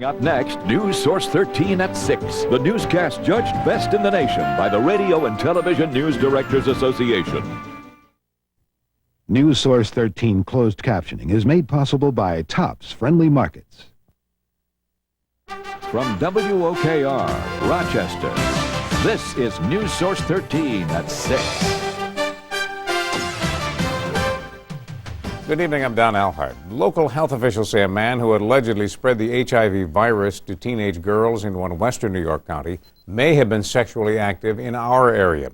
Up next, Newsource 13 at 6. The newscast judged best in the nation by the Radio and Television News Directors Association. Newsource 13 closed captioning is made possible by Tops Friendly Markets. From WOKR, Rochester, this is Newsource 13 at 6. Good evening, I'm Don Alhart. Local health officials say a man who allegedly spread the HIV virus to teenage girls in one western New York county may have been sexually active in our area.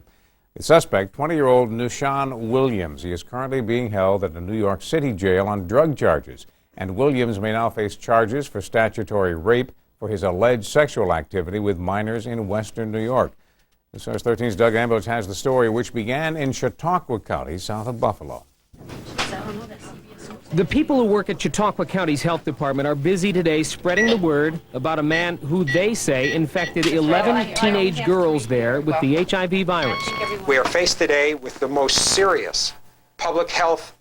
The suspect, 20-year-old Newsource Williams, he is currently being held at a New York City jail on drug charges. And Williams may now face charges for statutory rape for his alleged sexual activity with minors in western New York. Newsource 13's Doug Ambrose has the story, which began in Chautauqua County, south of Buffalo. The people who work at Chautauqua County's health department are busy today spreading the word about a man who they say infected 11 teenage girls there with the HIV virus. We are faced today with the most serious public health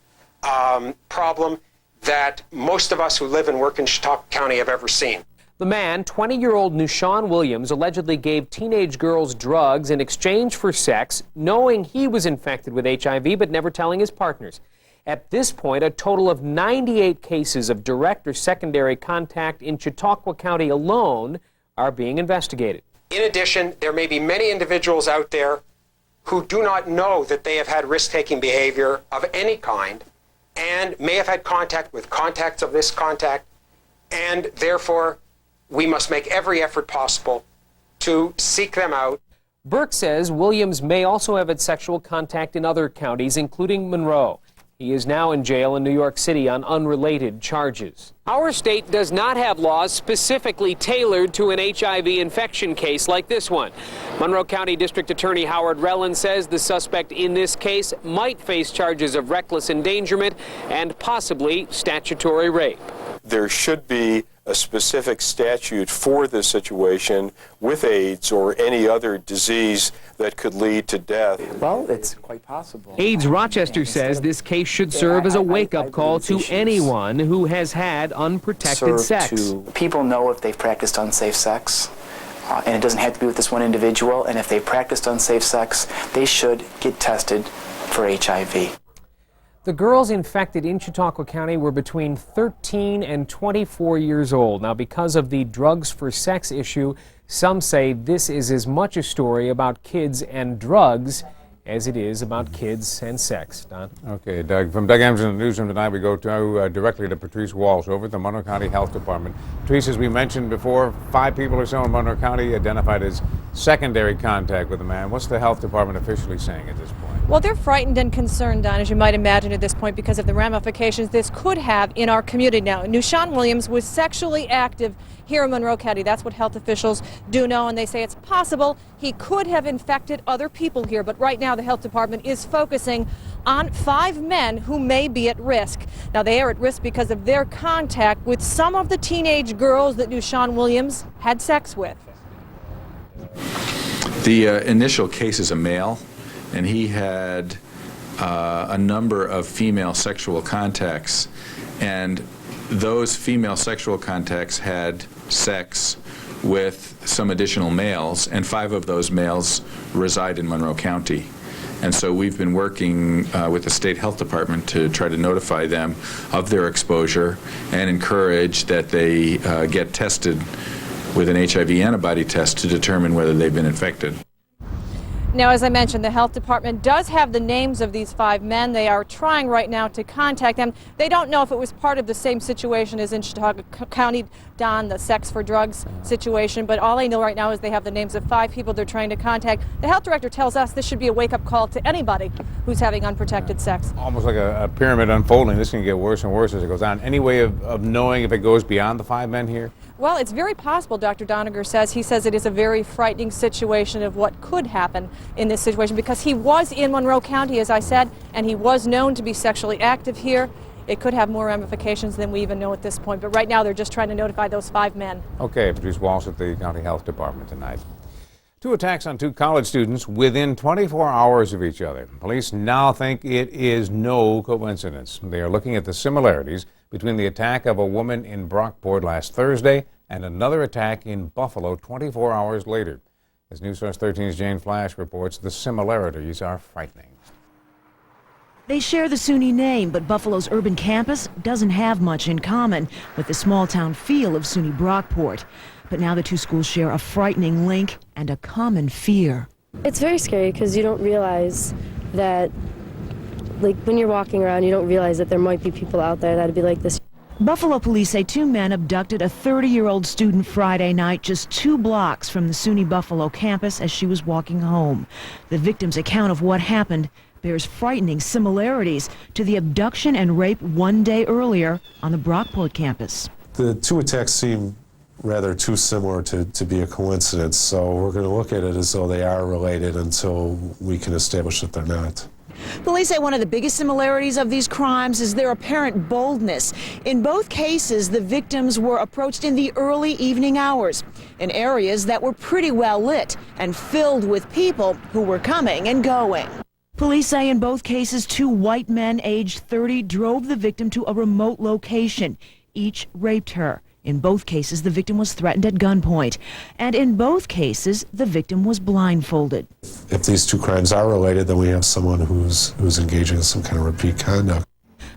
problem that most of us who live and work in Chautauqua County have ever seen. The man, 20-year-old Newsource Williams, allegedly gave teenage girls drugs in exchange for sex, knowing he was infected with HIV but never telling his partners. At this point, a total of 98 cases of direct or secondary contact in Chautauqua County alone are being investigated. In addition, there may be many individuals out there who do not know that they have had risk-taking behavior of any kind and may have had contact with contacts of this contact, and therefore we must make every effort possible to seek them out. Burke says Williams may also have had sexual contact in other counties, including Monroe. He is now in jail in New York City on unrelated charges. Our state does not have laws specifically tailored to an HIV infection case like this one. Monroe County District Attorney Howard Relland says the suspect in this case might face charges of reckless endangerment and possibly statutory rape. There should be a specific statute for this situation with AIDS or any other disease that could lead to death. Well, it's quite possible. AIDS Rochester says this case should serve as a wake-up call to anyone who has had unprotected sex. People know if they've practiced unsafe sex, and it doesn't have to be with this one individual, and if they practiced unsafe sex, they should get tested for HIV. The girls infected in Chautauqua County were between 13 and 24 years old. Now, because of the drugs for sex issue, some say this is as much a story about kids and drugs as it is about kids and sex. Don? Okay, Doug. From Doug Ambrose in the newsroom tonight, we go to directly to Patrice Walsh over at the Monroe County Health Department. Patrice, as we mentioned before, 5 people or so in Monroe County identified as secondary contact with the man. What's the health department officially saying at this point? Well, they're frightened and concerned, Don, as you might imagine at this point, because of the ramifications this could have in our community. Now, Newsource Williams was sexually active here in Monroe County. That's what health officials do know, and they say it's possible he could have infected other people here. But right now, the health department is focusing on 5 men who may be at risk. Now, they are at risk because of their contact with some of the teenage girls that Newsource Williams had sex with. The initial case is a male, and he had a number of female sexual contacts, and those female sexual contacts had sex with some additional males, and 5 of those males reside in Monroe County. And so we've been working with the state health department to try to notify them of their exposure and encourage that they get tested with an HIV antibody test to determine whether they've been infected. Now, as I mentioned, the health department does have the names of these 5 men. They are trying right now to contact them. They don't know if it was part of the same situation as in Chautauqua County, Don, the sex for drugs situation, but all they know right now is they have the names of 5 people they're trying to contact. The health director tells us this should be a wake-up call to anybody who's having unprotected sex. Almost like a pyramid unfolding. This can get worse and worse as it goes on. Any way of knowing if it goes beyond the 5 men here? Well, it's very possible, Dr. Doniger says. He says it is a very frightening situation of what could happen in this situation because he was in Monroe County, as I said, and he was known to be sexually active here. It could have more ramifications than we even know at this point. But right now, they're just trying to notify those 5 men. Okay, Patrice Walsh at the County Health Department tonight. 2 attacks on 2 college students within 24 hours of each other. Police now think it is no coincidence. They are looking at the similarities between the attack of a woman in Brockport last Thursday and another attack in Buffalo 24 hours later. As Newsource 13's Jane Flash reports, the similarities are frightening. They share the SUNY name, but Buffalo's urban campus doesn't have much in common with the small-town feel of SUNY Brockport. But now the two schools share a frightening link and a common fear. It's very scary because you don't realize that, like, when you're walking around, you don't realize that there might be people out there that'd be like this. Buffalo police say two men abducted a 30-year-old student Friday night just 2 blocks from the SUNY Buffalo campus as she was walking home. The victim's account of what happened bears frightening similarities to the abduction and rape 1 day earlier on the Brockport campus. The two attacks seem rather too similar to be a coincidence, so we're going to look at it as though they are related until we can establish that they're not. Police say one of the biggest similarities of these crimes is their apparent boldness. In both cases, the victims were approached in the early evening hours in areas that were pretty well lit and filled with people who were coming and going. Police say in both cases, 2 white men aged 30 drove the victim to a remote location. Each raped her. In both cases, the victim was threatened at gunpoint. And in both cases, the victim was blindfolded. If these two crimes are related, then we have someone who's engaging in some kind of repeat conduct.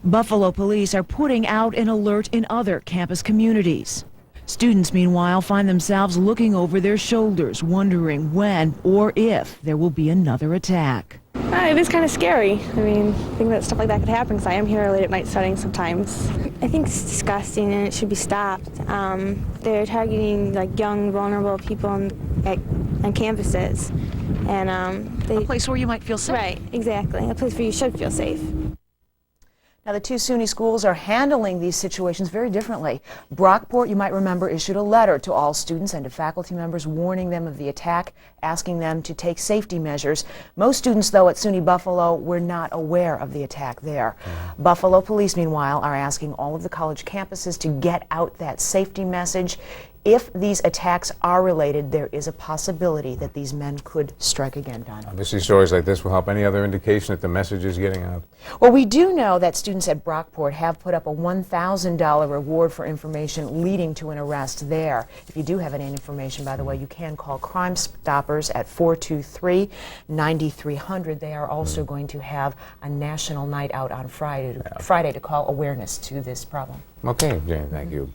Buffalo police are putting out an alert in other campus communities. Students, meanwhile, find themselves looking over their shoulders, wondering when or if there will be another attack. It is kind of scary. I mean, I think that stuff like that could happen because I am here late at night studying sometimes. I think it's disgusting and it should be stopped. They're targeting like young, vulnerable people on campuses, and a place where you might feel safe. Right, exactly. A place where you should feel safe. Now, the two SUNY schools are handling these situations very differently. Brockport, you might remember, issued a letter to all students and to faculty members warning them of the attack, asking them to take safety measures. Most students, though, at SUNY Buffalo were not aware of the attack there. Buffalo police, meanwhile, are asking all of the college campuses to get out that safety message. If these attacks are related, there is a possibility that these men could strike again, Don. Obviously, stories like this will help. Any other indication that the message is getting out? Well, we do know that students at Brockport have put up a $1,000 reward for information leading to an arrest there. If you do have any information, by the way, you can call Crime Stoppers at 423-9300. They are also going to have a national night out on Friday to call awareness to this problem. Okay, Jane, thank you.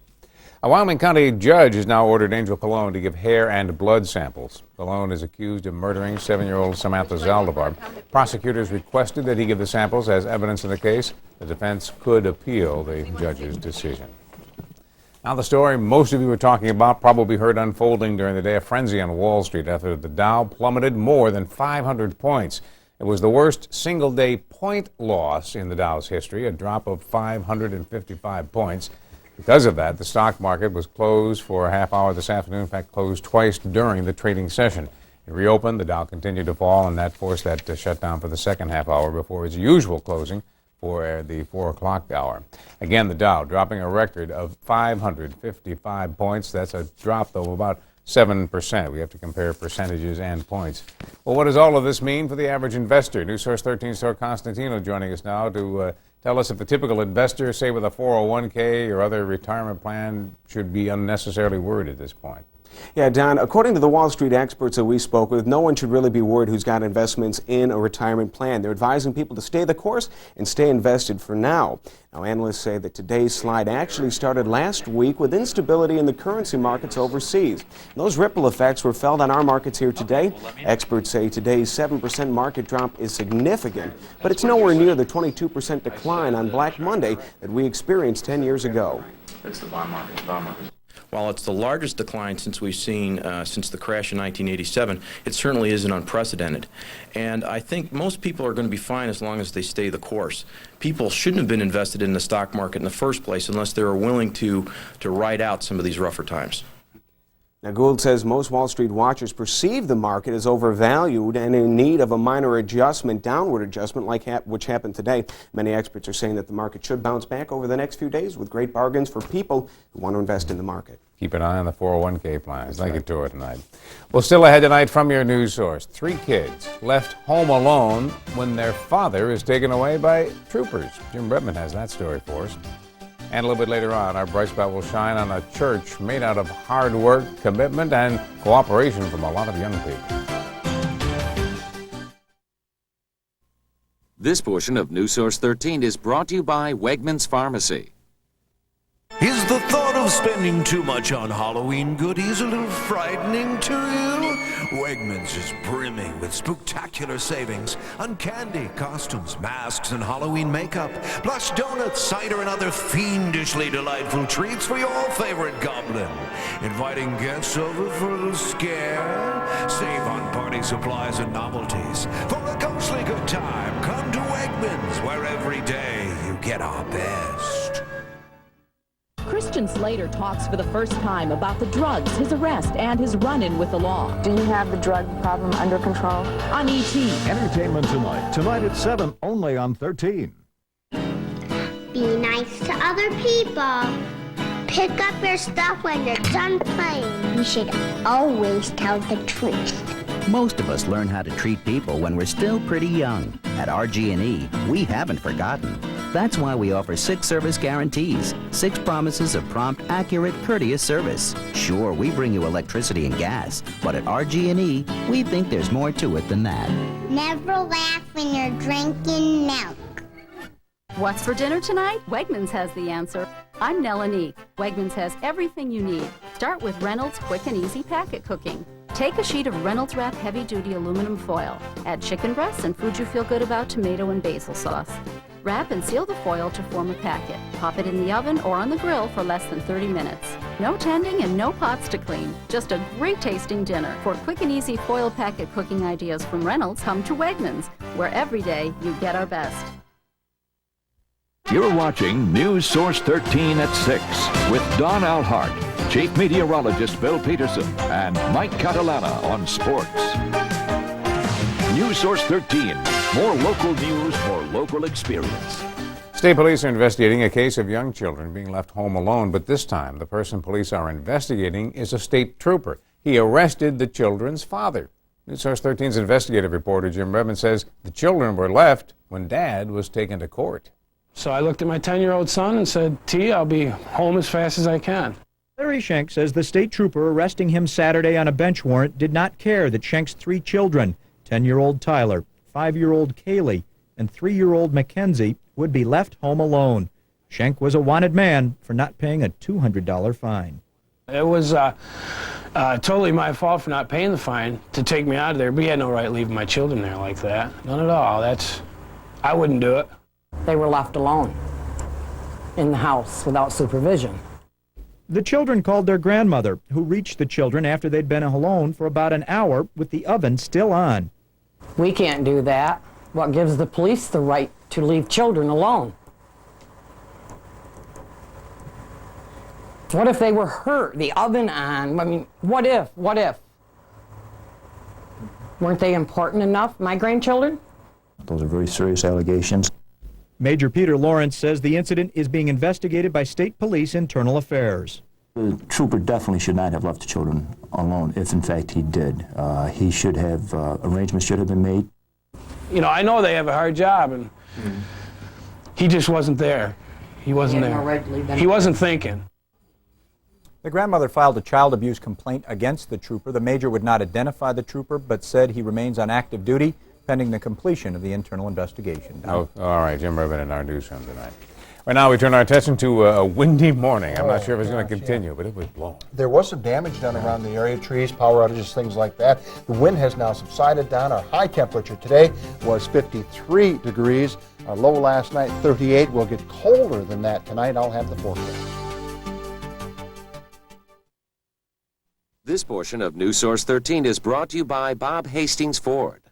A Wyoming County judge has now ordered Angel Colon to give hair and blood samples. Colon is accused of murdering 7-year-old Samantha Zaldivar. Prosecutors requested that he give the samples as evidence in the case. The defense could appeal the judge's decision. Now the story most of you were talking about probably heard unfolding during the day, a frenzy on Wall Street after the Dow plummeted more than 500 points. It was the worst single-day point loss in the Dow's history, a drop of 555 points. Because of that, the stock market was closed for a half hour this afternoon. In fact, closed twice during the trading session. It reopened, the Dow continued to fall, and that forced that shutdown for the second half hour before its usual closing for the 4 o'clock hour. Again, the Dow dropping a record of 555 points. That's a drop, though, of about 7%. We have to compare percentages and points. Well, what does all of this mean for the average investor? Newsource 13 Store Constantino joining us now to tell us if the typical investor, say with a 401k or other retirement plan, should be unnecessarily worried at this point. Yeah, Don, according to the Wall Street experts that we spoke with, no one should really be worried who's got investments in a retirement plan. They're advising people to stay the course and stay invested for now. Now, analysts say that today's slide actually started last week with instability in the currency markets overseas. Those ripple effects were felt on our markets here today. Experts say today's 7% market drop is significant, but it's nowhere near the 22% decline on Black Monday that we experienced 10 years ago. It's the bond market. While it's the largest decline since we've seen since the crash in 1987, it certainly isn't unprecedented. And I think most people are going to be fine as long as they stay the course. People shouldn't have been invested in the stock market in the first place unless they were willing to ride out some of these rougher times. Now, Gould says most Wall Street watchers perceive the market as overvalued and in need of a minor adjustment, downward adjustment, which happened today. Many experts are saying that the market should bounce back over the next few days with great bargains for people who want to invest in the market. Keep an eye on the 401k plans. Thank you, Tora, tonight. Well, still ahead tonight from your news source. 3 kids left home alone when their father is taken away by troopers. Jim Bredman has that story for us. And a little bit later on, our bright spot will shine on a church made out of hard work, commitment, and cooperation from a lot of young people. This portion of Newsource 13 is brought to you by Wegmans Pharmacy. Is the thought of spending too much on Halloween goodies a little frightening to you? Wegmans is brimming with spectacular savings on candy, costumes, masks, and Halloween makeup, plus donuts, cider, and other fiendishly delightful treats for your favorite goblin. Inviting guests over for a little scare? Save on party supplies and novelties. For a ghostly good time, come to Wegmans, where every day you get our best. Christian Slater talks for the first time about the drugs, his arrest, and his run-in with the law. Do you have the drug problem under control? On E.T. Entertainment Tonight. Tonight at 7, only on 13. Be nice to other people. Pick up your stuff when you're done playing. You should always tell the truth. Most of us learn how to treat people when we're still pretty young. At RG&E, we haven't forgotten. That's why we offer 6 service guarantees, 6 promises of prompt, accurate, courteous service. Sure, we bring you electricity and gas, but at RG&E, we think there's more to it than that. Never laugh when you're drinking milk. What's for dinner tonight? Wegmans has the answer. I'm Nelanie. Wegmans has everything you need. Start with Reynolds Quick and Easy Packet Cooking. Take a sheet of Reynolds Wrap heavy-duty aluminum foil. Add chicken breasts and food you feel good about tomato and basil sauce. Wrap and seal the foil to form a packet. Pop it in the oven or on the grill for less than 30 minutes. No tending and no pots to clean. Just a great tasting dinner. For quick and easy foil packet cooking ideas from Reynolds, come to Wegmans, where every day you get our best. You're watching News Source 13 at 6 with Don Alhart, Chief Meteorologist Bill Peterson, and Mike Catalana on sports. News Source 13, more local news, more local experience. State police are investigating a case of young children being left home alone, but this time the person police are investigating is a state trooper. He arrested the children's father. News Source 13's investigative reporter Jim Redmond says the children were left when Dad was taken to court. So I looked at my 10-year-old son and said, T, I'll be home as fast as I can. Larry Schenk says the state trooper arresting him Saturday on a bench warrant did not care that Schenk's 3 children, 10-year-old Tyler, 5-year-old Kaylee, and 3-year-old Mackenzie, would be left home alone. Schenk was a wanted man for not paying a $200 fine. It was totally my fault for not paying the fine to take me out of there, but he had no right leaving my children there like that. None at all. I wouldn't do it. They were left alone in the house without supervision. The children called their grandmother, who reached the children after they'd been alone for about an hour with the oven still on. We can't do that. What gives the police the right to leave children alone? What if they were hurt, the oven on? I mean, what if? Weren't they important enough, my grandchildren? Those are very serious allegations. Major Peter Lawrence says the incident is being investigated by State Police Internal Affairs. The trooper definitely should not have left the children alone, if in fact he did. He should have, arrangements should have been made. You know, I know they have a hard job, and he just wasn't there. He wasn't there. He wasn't thinking. The grandmother filed a child abuse complaint against the trooper. The major would not identify the trooper, but said he remains on active duty pending the completion of the internal investigation. Oh, all right, Jim Rubin in our newsroom tonight. Right now we turn our attention to a windy morning. I'm not sure if it's going to continue, but it was blowing. There was some damage done around the area, trees, power outages, things like that. The wind has now subsided down. Our high temperature today was 53 degrees. Our low last night, 38. We'll get colder than that tonight. I'll have the forecast. This portion of News Source 13 is brought to you by Bob Hastings Ford.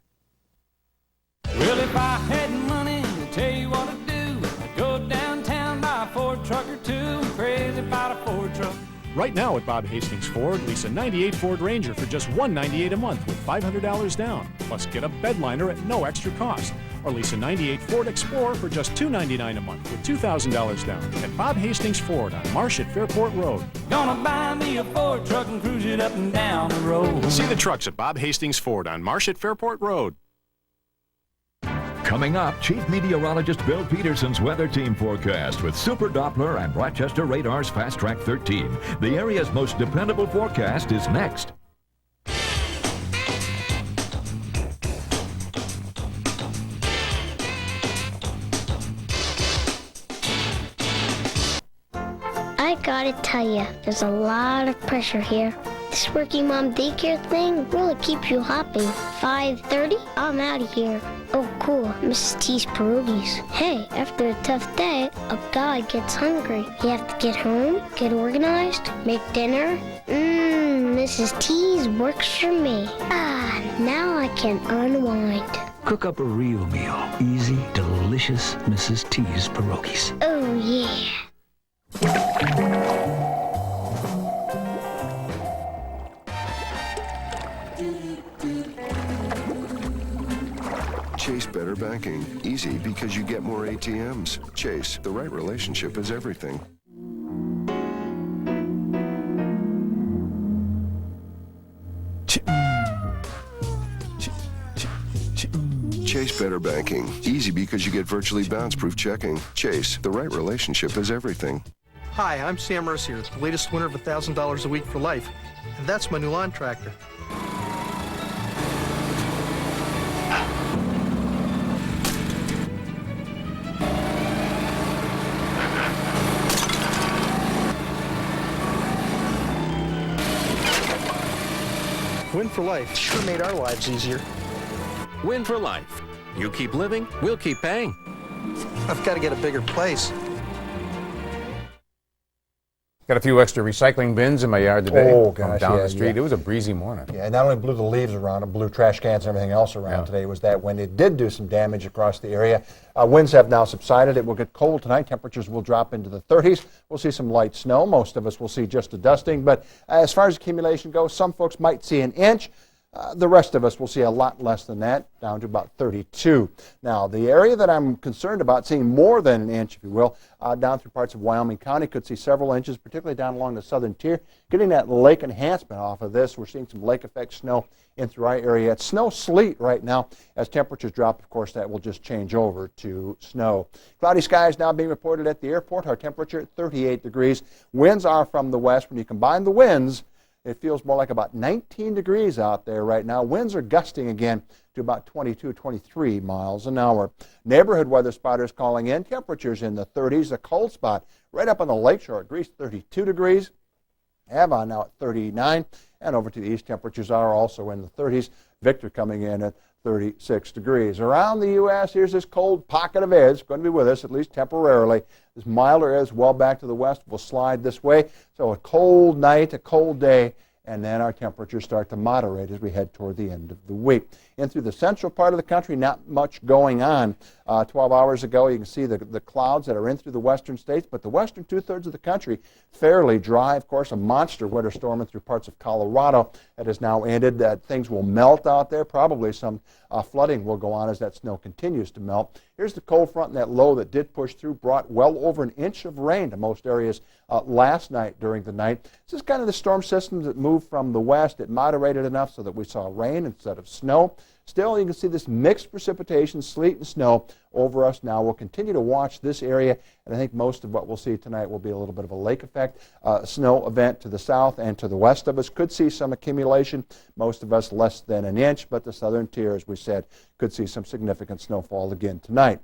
Well, if I had money, I'd tell you what I'd do. I'd go downtown, buy a Ford truck or two. I'm crazy about a Ford truck. Right now at Bob Hastings Ford, lease a 98 Ford Ranger for just $198 a month with $500 down. Plus get a bed liner at no extra cost. Or lease a 98 Ford Explorer for just $299 a month with $2,000 down. At Bob Hastings Ford on Marsh at Fairport Road. Gonna buy me a Ford truck and cruise it up and down the road. See the trucks at Bob Hastings Ford on Marsh at Fairport Road. Coming up, Chief Meteorologist Bill Peterson's weather team forecast with Super Doppler and Rochester Radar's Fast Track 13. The area's most dependable forecast is next. I gotta tell you, there's a lot of pressure here. This working mom daycare thing really keeps you hopping. 5:30, I'm out of here. Oh, cool, Mrs. T's pierogies. Hey, after a tough day, a guy gets hungry. You have to get home, get organized, make dinner. Mrs. T's works for me. Now I can unwind. Cook up a real meal. Easy, delicious Mrs. T's pierogies. Oh, yeah. Chase Better Banking. Easy because you get more ATMs. Chase, the right relationship is everything. Chase Better Banking. Easy because you get virtually bounce-proof checking. Chase, the right relationship is everything. Hi, I'm Sam Mercier, the latest winner of $1,000 a week for life. And that's my new lawn tractor. Win for life sure made our lives easier. Win for life. You keep living, we'll keep paying. I've got to get a bigger place. Got a few extra recycling bins in my yard today. Oh, gosh, down yeah, the street. yeah. It was a breezy morning. Yeah, it not only blew the leaves around, it blew trash cans and everything else around today. It was that wind. It did do some damage across the area. Winds have now subsided. It will get cold tonight. Temperatures will drop into the 30s. We'll see some light snow. Most of us will see just a dusting. But as far as accumulation goes, some folks might see an inch. The rest of us will see a lot less than that, down to about 32. Now, the area that I'm concerned about seeing more than an inch, if you will, down through parts of Wyoming County, could see several inches, particularly down along the southern tier. Getting that lake enhancement off of this, we're seeing some lake effect snow in through our area. It's snow sleet right now. As temperatures drop, of course, that will just change over to snow. Cloudy skies now being reported at the airport. Our temperature at 38 degrees. Winds are from the west. When you combine the winds, it feels more like about 19 degrees out there right now. Winds are gusting again to about 22, 23 miles an hour. Neighborhood weather spotters calling in. Temperatures in the 30s. A cold spot right up on the lakeshore at Greece, 32 degrees. Avon now at 39. And over to the east, temperatures are also in the 30s. Victor coming in at 36 degrees. Around the U.S., here's this cold pocket of air. It's going to be with us, at least temporarily. This milder air is well back to the west will slide this way. So a cold night, a cold day, and then our temperatures start to moderate as we head toward the end of the week. In through the central part of the country, not much going on. 12 hours ago, you can see the clouds that are in through the western states, but the western two-thirds of the country fairly dry. Of course, a monster winter storm in through parts of Colorado that has now ended. Things will melt out there. Probably some flooding will go on as that snow continues to melt. Here's the cold front and that low that did push through, brought well over an inch of rain to most areas last night during the night. This is kind of the storm systems that moved from the west. It moderated enough so that we saw rain instead of snow. Still, you can see this mixed precipitation, sleet and snow over us now. We'll continue to watch this area, and I think most of what we'll see tonight will be a little bit of a lake effect. Snow event to the south and to the west of us. Could see some accumulation. Most of us less than an inch, but the southern tier, as we said, could see some significant snowfall again tonight.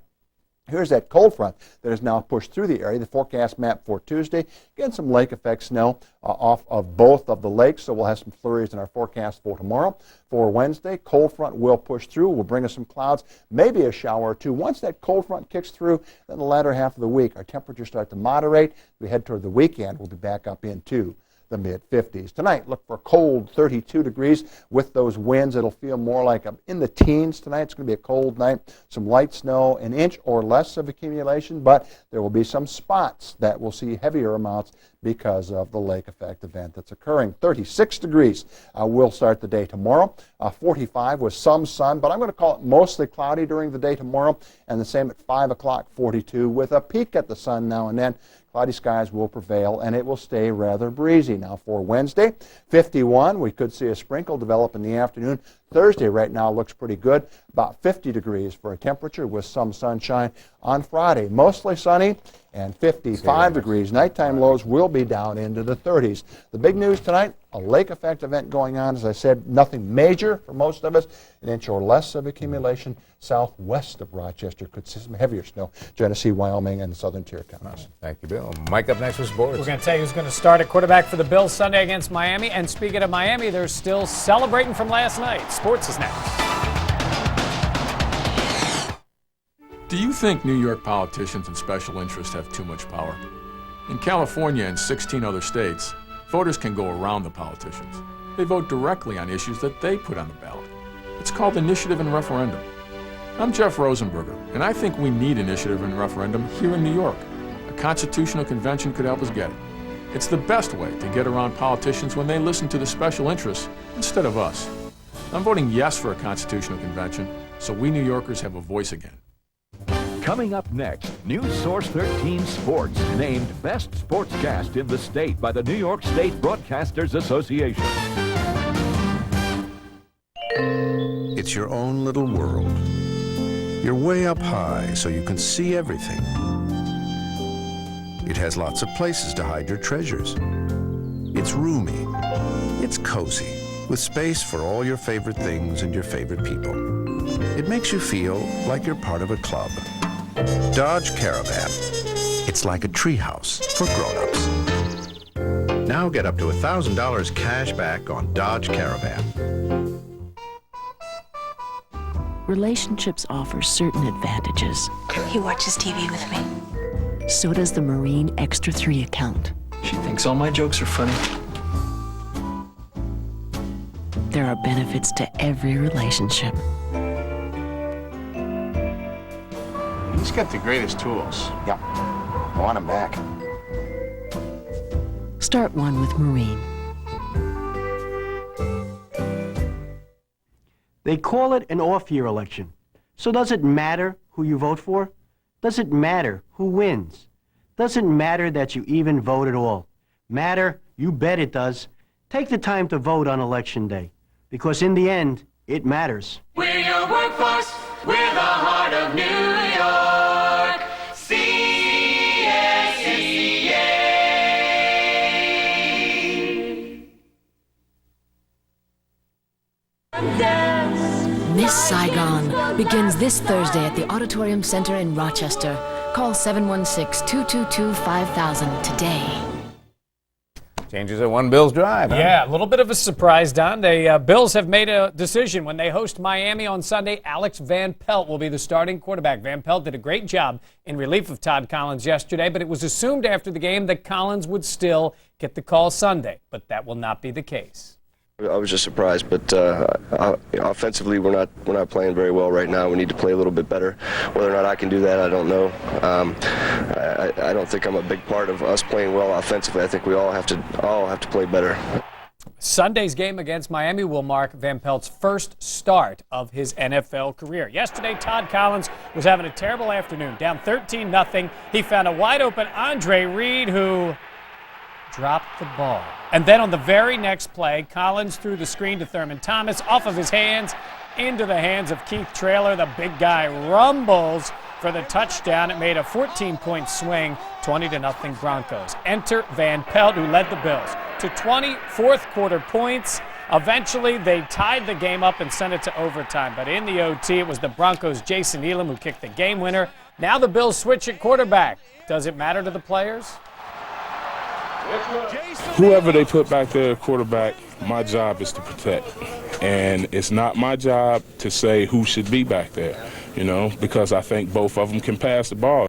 Here's that cold front that has now pushed through the area. The forecast map for Tuesday, again, some lake effect snow off of both of the lakes, so we'll have some flurries in our forecast for tomorrow. For Wednesday, cold front will push through, will bring us some clouds, maybe a shower or two. Once that cold front kicks through, then the latter half of the week, our temperatures start to moderate. We head toward the weekend, we'll be back up into the mid-50s. Tonight, look for a cold 32 degrees with those winds. It'll feel more like in the teens tonight. It's going to be a cold night. Some light snow, an inch or less of accumulation, but there will be some spots that will see heavier amounts because of the lake effect event that's occurring. 36 degrees. We'll start the day tomorrow. 45 with some sun, but I'm going to call it mostly cloudy during the day tomorrow, and the same at 5 o'clock, 42 with a peek at the sun now and then. Cloudy skies will prevail, and it will stay rather breezy. Now for Wednesday, 51. We could see a sprinkle develop in the afternoon. Thursday right now looks pretty good, about 50 degrees for a temperature with some sunshine. On Friday, mostly sunny and 55 degrees. Nighttime lows will be down into the 30s. The big news tonight, a lake effect event going on. As I said, nothing major for most of us. An inch or less of accumulation southwest of Rochester. Could see some heavier snow. Genesee, Wyoming, and southern tier counties. Thank you, Bill. Mike up next with sports. We're going to tell you who's going to start at quarterback for the Bills Sunday against Miami. And speaking of Miami, they're still celebrating from last night. Sports is next. Do you think New York politicians and special interests have too much power? In California and 16 other states, voters can go around the politicians. They vote directly on issues that they put on the ballot. It's called initiative and referendum. I'm Jeff Rosenberger, and I think we need initiative and referendum here in New York. A constitutional convention could help us get it. It's the best way to get around politicians when they listen to the special interests instead of us. I'm voting yes for a constitutional convention so we New Yorkers have a voice again. Coming up next, Newsource 13 Sports, named Best Sportscast in the state by the New York State Broadcasters Association. It's your own little world. You're way up high, so you can see everything. It has lots of places to hide your treasures. It's roomy. It's cozy, with space for all your favorite things and your favorite people. It makes you feel like you're part of a club. Dodge Caravan. It's like a treehouse for grown-ups. Now get up to $1,000 cash back on Dodge Caravan. Relationships offer certain advantages. He watches TV with me. So does the Marine Extra 3 account. She thinks all my jokes are funny. There are benefits to every relationship. He's got the greatest tools. Yeah, I want him back. Start one with Marine. They call it an off-year election. So does it matter who you vote for? Does it matter who wins? Does it matter that you even vote at all? Matter? You bet it does. Take the time to vote on Election Day, because in the end, it matters. We're your workforce. We're the heart of New York. Miss Saigon begins this Thursday at the Auditorium Center in Rochester. Call 716-222-5000 today. Changes at One Bills Drive. Huh? Yeah, a little bit of a surprise, Don. The Bills have made a decision. When they host Miami on Sunday, Alex Van Pelt will be the starting quarterback. Van Pelt did a great job in relief of Todd Collins yesterday, but it was assumed after the game that Collins would still get the call Sunday. But that will not be the case. I was just surprised, but offensively we're not playing very well right now. We need to play a little bit better. Whether or not I can do that, I don't know. I don't think I'm a big part of us playing well offensively. I think we all have to play better. Sunday's game against Miami will mark Van Pelt's first start of his NFL career. Yesterday, Todd Collins was having a terrible afternoon, down 13-0. He found a wide-open Andre Reed who dropped the ball. And then on the very next play, Collins threw the screen to Thurman Thomas off of his hands into the hands of Keith Traylor. The big guy rumbles for the touchdown. It made a 14-point swing, 20-0 Broncos. Enter Van Pelt, who led the Bills to 20 fourth-quarter points. Eventually, they tied the game up and sent it to overtime. But in the OT, it was the Broncos' Jason Elam who kicked the game winner. Now the Bills switch at quarterback. Does it matter to the players? Whoever they put back there at quarterback, my job is to protect. And it's not my job to say who should be back there, because I think both of them can pass the ball.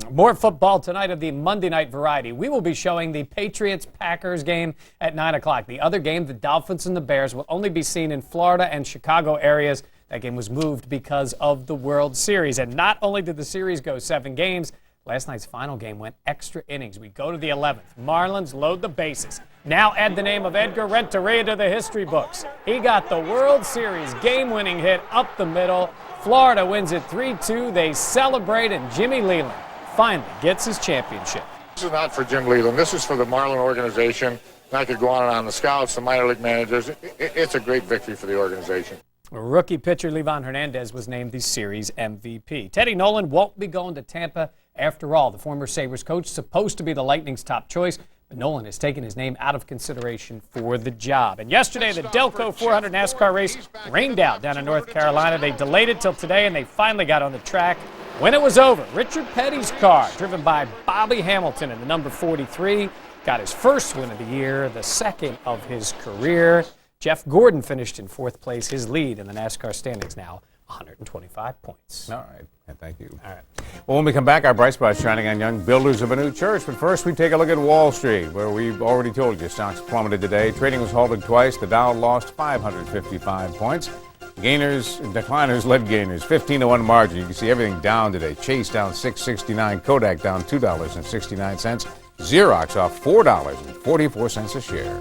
More football tonight of the Monday night variety. We will be showing the Patriots-Packers game at 9 o'clock. The other game, the Dolphins and the Bears, will only be seen in Florida and Chicago areas. That game was moved because of the World Series. And not only did the series go 7 games, last night's final game went extra innings. We go to the 11th. Marlins load the bases. Now add the name of Edgar Renteria to the history books. He got the World Series game-winning hit up the middle. Florida wins it 3-2. They celebrate, and Jimmy Leland finally gets his championship. This is not for Jim Leland. This is for the Marlin organization. And I could go on and on. The scouts, the minor league managers. It's a great victory for the organization. Rookie pitcher Livan Hernandez was named the series MVP. Teddy Nolan won't be going to Tampa after all. The former Sabres coach is supposed to be the Lightning's top choice, but Nolan has taken his name out of consideration for the job. And yesterday, the Delco 400 NASCAR race rained out down in North Carolina. They delayed it till today, and they finally got on the track. When it was over, Richard Petty's car, driven by Bobby Hamilton in the number 43, got his first win of the year, the second of his career. Jeff Gordon finished in fourth place. His lead in the NASCAR standings now 125 points. All right. Thank you. All right. Well, when we come back, our bright spot's shining on young builders of a new church. But first, we take a look at Wall Street, where we've already told you stocks plummeted today. Trading was halted twice. The Dow lost 555 points. Decliners led gainers. 15-1 margin. You can see everything down today. Chase down $6.69. Kodak down $2.69. Xerox off $4.44 a share.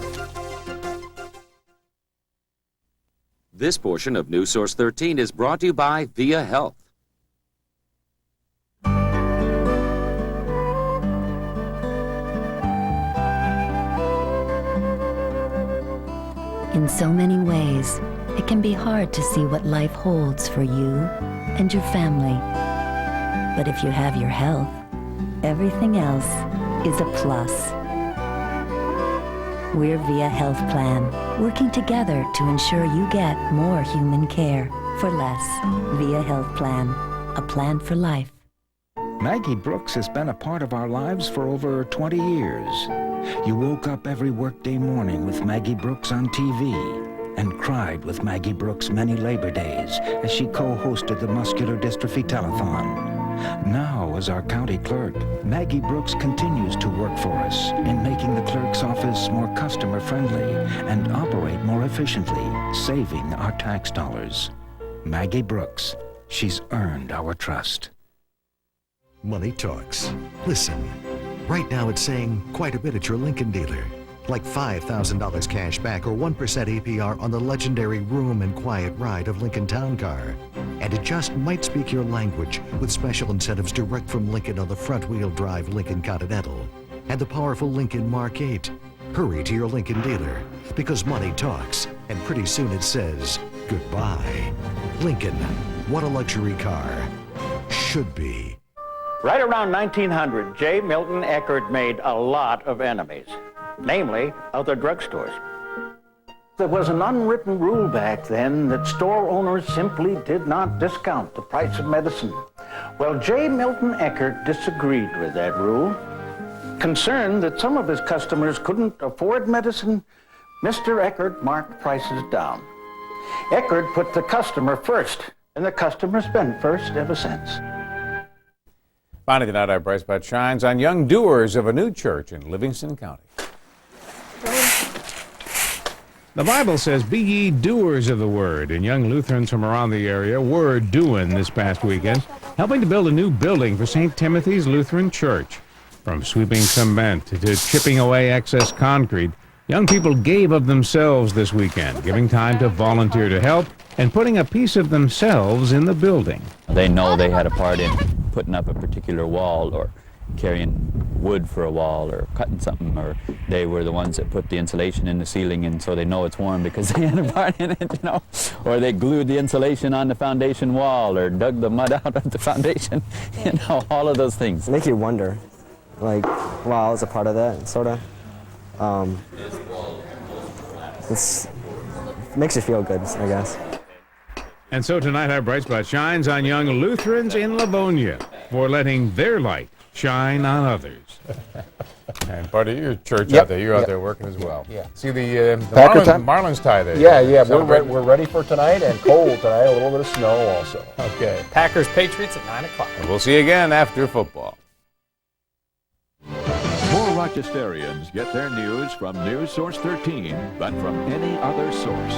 This portion of Newsource 13 is brought to you by Via Health. In so many ways, it can be hard to see what life holds for you and your family. But if you have your health, everything else is a plus. We're Via Health Plan, working together to ensure you get more human care for less. Via Health Plan, a plan for life. Maggie Brooks has been a part of our lives for over 20 years. You woke up every workday morning with Maggie Brooks on TV and cried with Maggie Brooks many Labor Days as she co-hosted the Muscular Dystrophy Telethon. Now, as our county clerk, Maggie Brooks continues to work for us in making the clerk's office more customer-friendly and operate more efficiently, saving our tax dollars. Maggie Brooks, she's earned our trust. Money talks. Listen. Right now it's saying quite a bit at your Lincoln dealer. Like $5,000 cash back or 1% APR on the legendary room and quiet ride of Lincoln Town Car. And it just might speak your language with special incentives direct from Lincoln on the front-wheel drive Lincoln Continental and the powerful Lincoln Mark 8. Hurry to your Lincoln dealer because money talks and pretty soon it says goodbye. Lincoln, what a luxury car should be. Right around 1900, J. Milton Eckert made a lot of enemies, namely other drugstores. There was an unwritten rule back then that store owners simply did not discount the price of medicine. Well, J. Milton Eckert disagreed with that rule. Concerned that some of his customers couldn't afford medicine, Mr. Eckert marked prices down. Eckert put the customer first, and the customer's been first ever since. Finally tonight, our bright spot shines on young doers of a new church in Livingston County. The Bible says, "Be ye doers of the word," and young Lutherans from around the area were doing this past weekend, helping to build a new building for St. Timothy's Lutheran Church. From sweeping cement to chipping away excess concrete, young people gave of themselves this weekend, giving time to volunteer to help and putting a piece of themselves in the building. They know they had a part in putting up a particular wall or carrying wood for a wall or cutting something, or they were the ones that put the insulation in the ceiling, and so they know it's warm because they had a part in it, you know. Or they glued the insulation on the foundation wall or dug the mud out of the foundation, you know, all of those things. Make you wonder, like, wow, I was a part of that, sort of. It makes you feel good, I guess. And so tonight our bright spot shines on young Lutherans in Livonia for letting their light shine on others. And part of your church Yep. out there, you're out Yep. there working as well. Yeah. See the Packer time? Marlins tie there. Yeah, Celebrating. we're ready for tonight and cold tonight, a little bit of snow also. Okay. Packers Patriots at 9 o'clock. And we'll see you again after football. More Rochesterians get their news from Newsource 13 than from any other source.